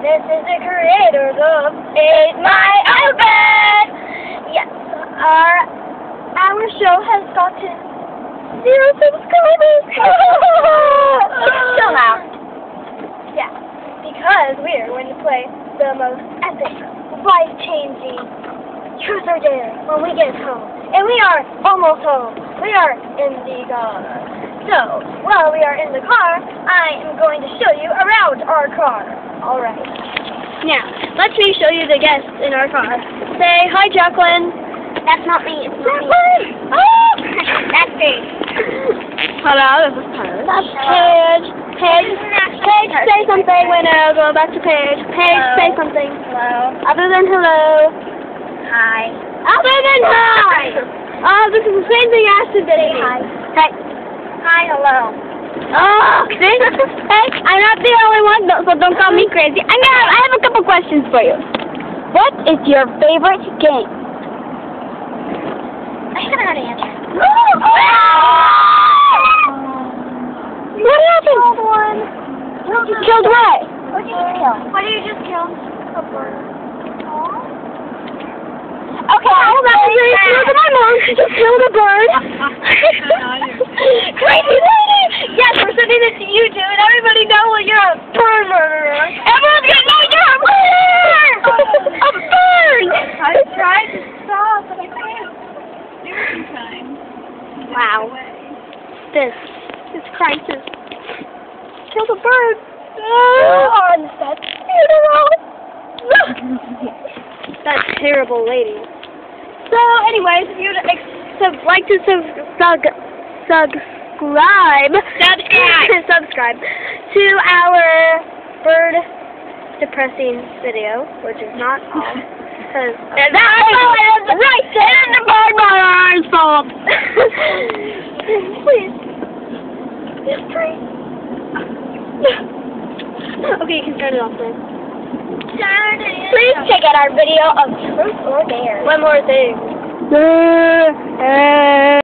This is the creators of Ate My Outfit! Yes, our show has gotten 0 subscribers! Chill out. Yeah, because we are going to play the most epic, life-changing Truth or Dare when we get home. And we are almost home. We are in the car. So, while we are in the car, I am going to show you around our car. Alright. Now, let me show you the guests in our car. Say, hi, Jacqueline. That's not me. It's not me. Oh! That's Paige. Hello, this is Paige. That's Paige. Paige, say something. Wait, no, go back to Paige. Paige, say something. Hello. Other than hello. Hi. Other than hi! Oh, this is the same thing I asked today. Hi. Hi. Hi, hello. Oh, see? Hey, I'm not the only one, so don't call me crazy. I have a couple questions for you. What is your favorite game? I haven't had an answer. What happened? Killed one. You killed what? What did you just kill? What did you just kill? A bird. Okay, hold on. Look at my mom. She just killed a bird. Crazy lady! Yes, we're sending it to YouTube, and everybody knows you're a bird murderer. Everyone's gonna know you're a murderer! A bird! I tried to stop, but I can't do it in time. Wow. This is Crysis. Killed a bird. On that funeral. That terrible lady. So, anyways, if you'd like to subscribe to our bird depressing video, which is not all, because right there, the bird murderer's fault. Please, just pray. Okay, you can turn it off then. Please check out our video of Truth or Dare. One more thing.